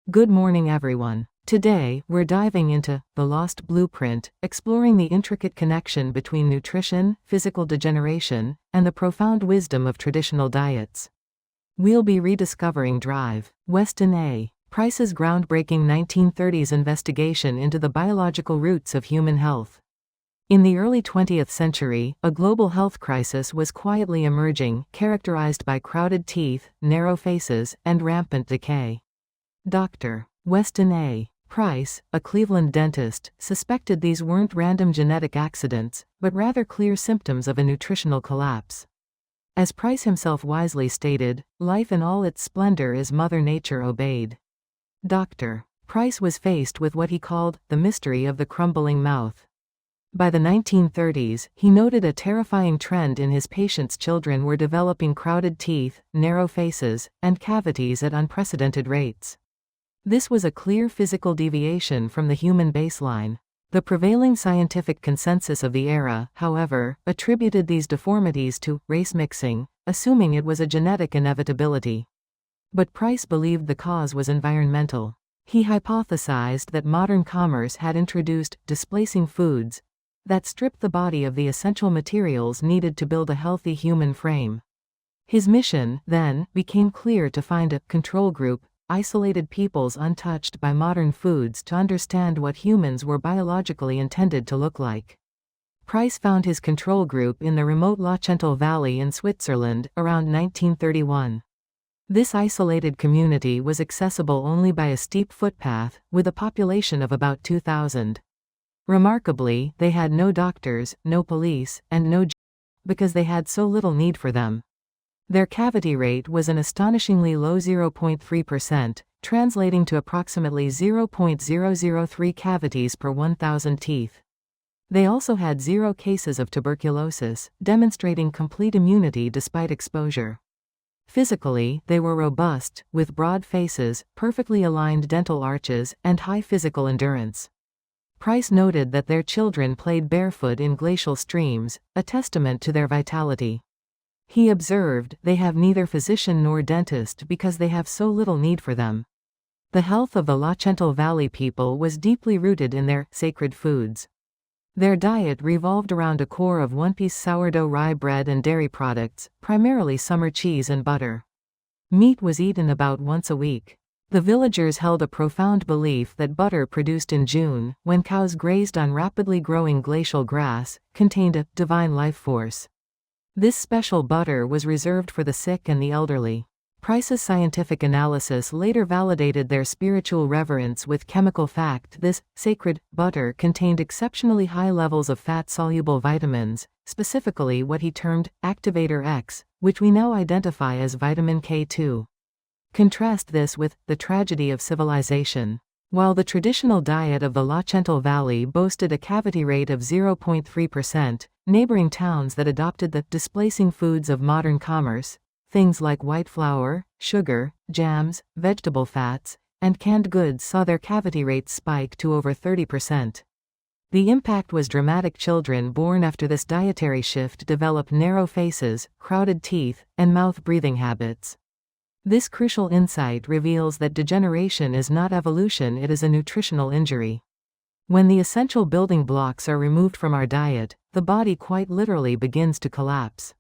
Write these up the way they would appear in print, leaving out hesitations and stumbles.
Good morning, everyone. Today, we're diving into The Lost Blueprint, exploring the intricate connection between nutrition, physical degeneration, and the profound wisdom of traditional diets. We'll be rediscovering Drive, Weston A. Price's groundbreaking 1930s investigation into the biological roots of human health. In the early 20th century, a global health crisis was quietly emerging, characterized by crowded teeth, narrow faces, and rampant decay. Dr. Weston A. Price, a Cleveland dentist, suspected these weren't random genetic accidents, but rather clear symptoms of a nutritional collapse. As Price himself wisely stated, life in all its splendor is Mother Nature obeyed. Dr. Price was faced with what he called the mystery of the crumbling mouth. By the 1930s, he noted a terrifying trend in his patients' children were developing crowded teeth, narrow faces, and cavities at unprecedented rates. This was a clear physical deviation from the human baseline. The prevailing scientific consensus of the era, however, attributed these deformities to race mixing, assuming it was a genetic inevitability. But Price believed the cause was environmental. He hypothesized that modern commerce had introduced displacing foods that stripped the body of the essential materials needed to build a healthy human frame. His mission, then, became clear: to find a control group, isolated peoples untouched by modern foods, to understand what humans were biologically intended to look like. Price found his control group in the remote Lachental Valley in Switzerland, around 1931. This isolated community was accessible only by a steep footpath, with a population of about 2,000. Remarkably, they had no doctors, no police, and no because they had so little need for them. Their cavity rate was an astonishingly low 0.3%, translating to approximately 0.003 cavities per 1,000 teeth. They also had 0 cases of tuberculosis, demonstrating complete immunity despite exposure. Physically, they were robust, with broad faces, perfectly aligned dental arches, and high physical endurance. Price noted that their children played barefoot in glacial streams, a testament to their vitality. He observed, "They have neither physician nor dentist because they have so little need for them." The health of the Lachental Valley people was deeply rooted in their sacred foods. Their diet revolved around a core of one-piece sourdough rye bread and dairy products, primarily summer cheese and butter. Meat was eaten about once a week. The villagers held a profound belief that butter produced in June, when cows grazed on rapidly growing glacial grass, contained a divine life force. This special butter was reserved for the sick and the elderly. Price's scientific analysis later validated their spiritual reverence with chemical fact: this sacred butter contained exceptionally high levels of fat-soluble vitamins, specifically what he termed activator X, which we now identify as vitamin K2. Contrast this with the tragedy of civilization. While the traditional diet of the Lachental Valley boasted a cavity rate of 0.3%, neighboring towns that adopted the displacing foods of modern commerce, things like white flour, sugar, jams, vegetable fats, and canned goods, saw their cavity rates spike to over 30%. The impact was dramatic. Children born after this dietary shift developed narrow faces, crowded teeth, and mouth-breathing habits. This crucial insight reveals that degeneration is not evolution, it is a nutritional injury. When the essential building blocks are removed from our diet, the body quite literally begins to collapse.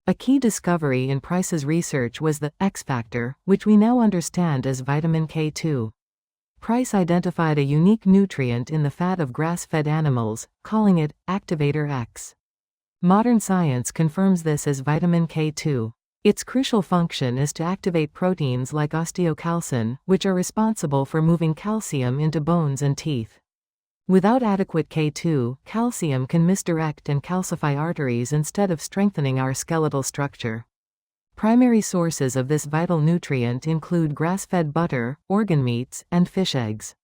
A key discovery in Price's research was the X factor, which we now understand as vitamin K2. Price identified a unique nutrient in the fat of grass-fed animals, calling it activator X. Modern science confirms this as vitamin K2. Its crucial function is to activate proteins like osteocalcin, which are responsible for moving calcium into bones and teeth. Without adequate K2, calcium can misdirect and calcify arteries instead of strengthening our skeletal structure. Primary sources of this vital nutrient include grass-fed butter, organ meats, and fish eggs.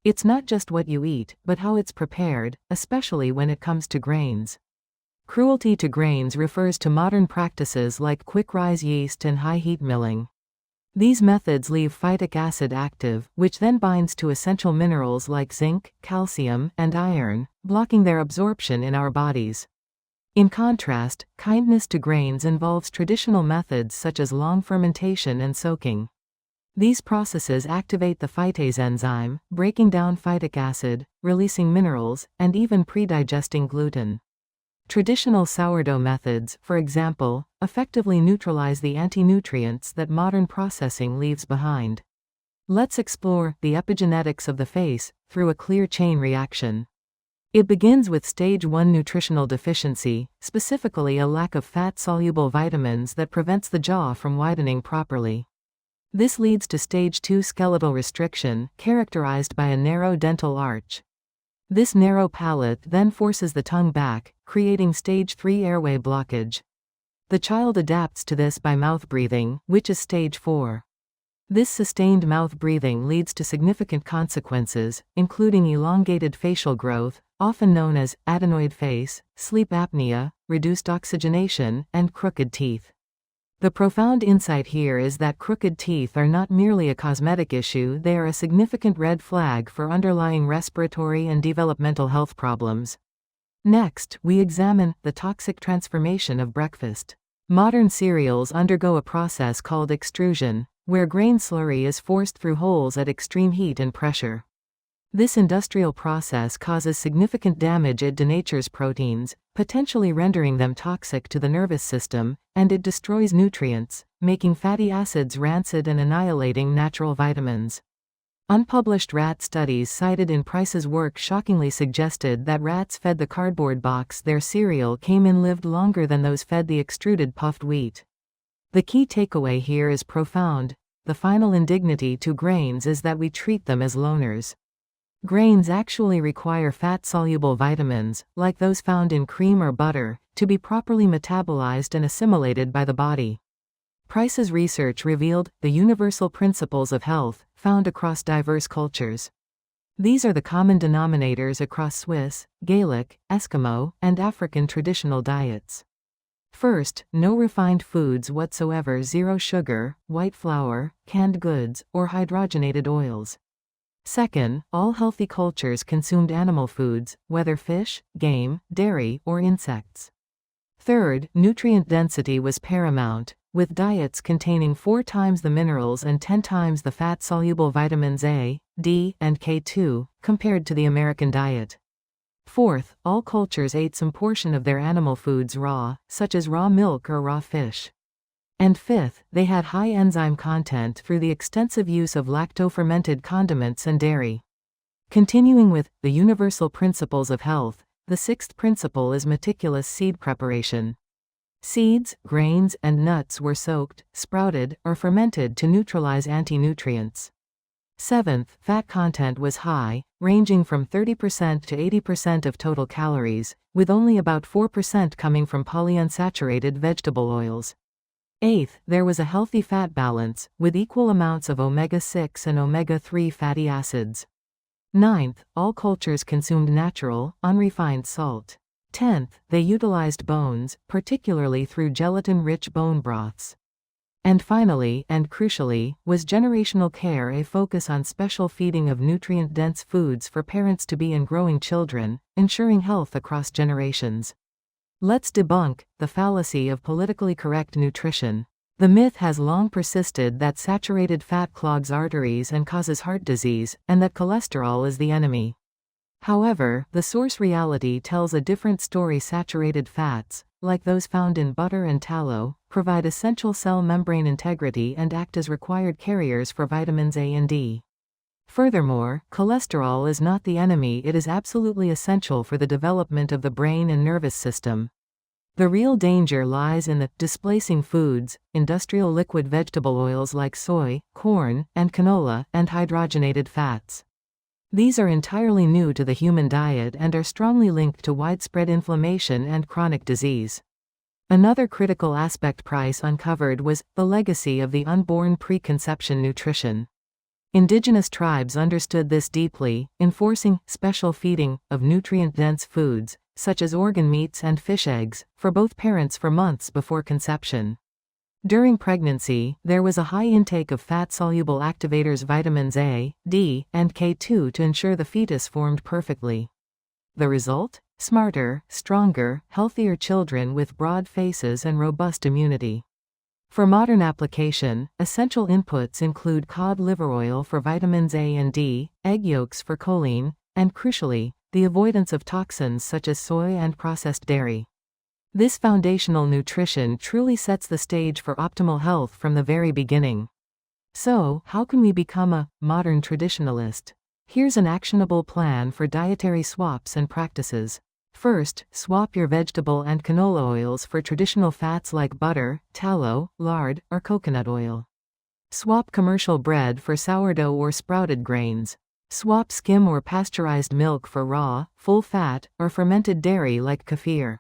It's not just what you eat, but how it's prepared, especially when it comes to grains. Cruelty to grains refers to modern practices like quick-rise yeast and high-heat milling. These methods leave phytic acid active, which then binds to essential minerals like zinc, calcium, and iron, blocking their absorption in our bodies. In contrast, kindness to grains involves traditional methods such as long fermentation and soaking. These processes activate the phytase enzyme, breaking down phytic acid, releasing minerals, and even pre-digesting gluten. Traditional sourdough methods, for example, effectively neutralize the anti-nutrients that modern processing leaves behind. Let's explore the epigenetics of the face through a clear chain reaction. It begins with stage 1 nutritional deficiency, specifically a lack of fat-soluble vitamins that prevents the jaw from widening properly. This leads to stage 2 skeletal restriction, characterized by a narrow dental arch. This narrow palate then forces the tongue back, creating stage 3 airway blockage. The child adapts to this by mouth breathing, which is stage 4. This sustained mouth breathing leads to significant consequences, including elongated facial growth, often known as adenoid face, sleep apnea, reduced oxygenation, and crooked teeth. The profound insight here is that crooked teeth are not merely a cosmetic issue, they are a significant red flag for underlying respiratory and developmental health problems. Next, we examine the toxic transformation of breakfast. Modern cereals undergo a process called extrusion, where grain slurry is forced through holes at extreme heat and pressure. This industrial process causes significant damage. It denatures proteins, potentially rendering them toxic to the nervous system, and it destroys nutrients, making fatty acids rancid and annihilating natural vitamins. Unpublished rat studies cited in Price's work shockingly suggested that rats fed the cardboard box their cereal came in lived longer than those fed the extruded puffed wheat. The key takeaway here is profound. The final indignity to grains is that we treat them as loners. Grains actually require fat-soluble vitamins, like those found in cream or butter, to be properly metabolized and assimilated by the body. Price's research revealed the universal principles of health, found across diverse cultures. These are the common denominators across Swiss, Gaelic, Eskimo, and African traditional diets. First, no refined foods whatsoever, 0 sugar, white flour, canned goods, or hydrogenated oils. Second, all healthy cultures consumed animal foods, whether fish, game, dairy, or insects. Third, nutrient density was paramount, with diets containing 4 times the minerals and 10 times the fat-soluble vitamins A, D, and K2, compared to the American diet. Fourth, all cultures ate some portion of their animal foods raw, such as raw milk or raw fish. And fifth, they had high enzyme content through the extensive use of lacto-fermented condiments and dairy. Continuing with the universal principles of health, the 6th principle is meticulous seed preparation. Seeds, grains, and nuts were soaked, sprouted, or fermented to neutralize anti-nutrients. 7th, fat content was high, ranging from 30% to 80% of total calories, with only about 4% coming from polyunsaturated vegetable oils. 8th, there was a healthy fat balance, with equal amounts of omega-6 and omega-3 fatty acids. 9th, all cultures consumed natural, unrefined salt. 10th, they utilized bones, particularly through gelatin-rich bone broths. And finally, and crucially, was generational care, a focus on special feeding of nutrient-dense foods for parents to be and growing children, ensuring health across generations. Let's debunk the fallacy of politically correct nutrition. The myth has long persisted that saturated fat clogs arteries and causes heart disease, and that cholesterol is the enemy. However, the source reality tells a different story. Saturated fats, like those found in butter and tallow, provide essential cell membrane integrity and act as required carriers for vitamins A and D. Furthermore, cholesterol is not the enemy, it is absolutely essential for the development of the brain and nervous system. The real danger lies in the displacing foods, industrial liquid vegetable oils like soy, corn, and canola, and hydrogenated fats. These are entirely new to the human diet and are strongly linked to widespread inflammation and chronic disease. Another critical aspect Price uncovered was the legacy of the unborn preconception nutrition. Indigenous tribes understood this deeply, enforcing special feeding of nutrient-dense foods, such as organ meats and fish eggs, for both parents for months before conception. During pregnancy, there was a high intake of fat-soluble activators vitamins A, D, and K2 to ensure the fetus formed perfectly. The result? Smarter, stronger, healthier children with broad faces and robust immunity. For modern application, essential inputs include cod liver oil for vitamins A and D, egg yolks for choline, and crucially, the avoidance of toxins such as soy and processed dairy. This foundational nutrition truly sets the stage for optimal health from the very beginning. So, how can we become a modern traditionalist? Here's an actionable plan for dietary swaps and practices. First, swap your vegetable and canola oils for traditional fats like butter, tallow, lard, or coconut oil. Swap commercial bread for sourdough or sprouted grains. Swap skim or pasteurized milk for raw, full-fat, or fermented dairy like kefir.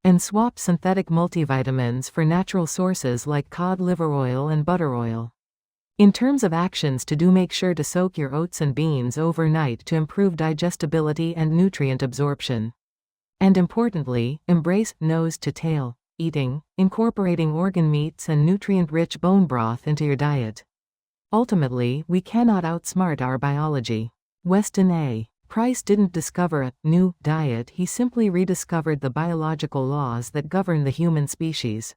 And swap synthetic multivitamins for natural sources like cod liver oil and butter oil. In terms of actions to do, make sure to soak your oats and beans overnight to improve digestibility and nutrient absorption. And importantly, embrace nose-to-tail eating, incorporating organ meats and nutrient-rich bone broth into your diet. Ultimately, we cannot outsmart our biology. Weston A. Price didn't discover a new diet, he simply rediscovered the biological laws that govern the human species.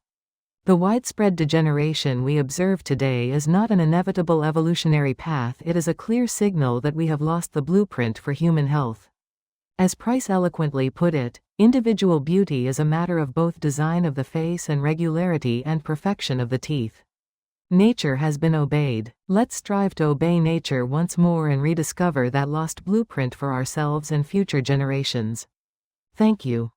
The widespread degeneration we observe today is not an inevitable evolutionary path, it is a clear signal that we have lost the blueprint for human health. As Price eloquently put it, individual beauty is a matter of both design of the face and regularity and perfection of the teeth. Nature has been obeyed. Let's strive to obey nature once more and rediscover that lost blueprint for ourselves and future generations. Thank you.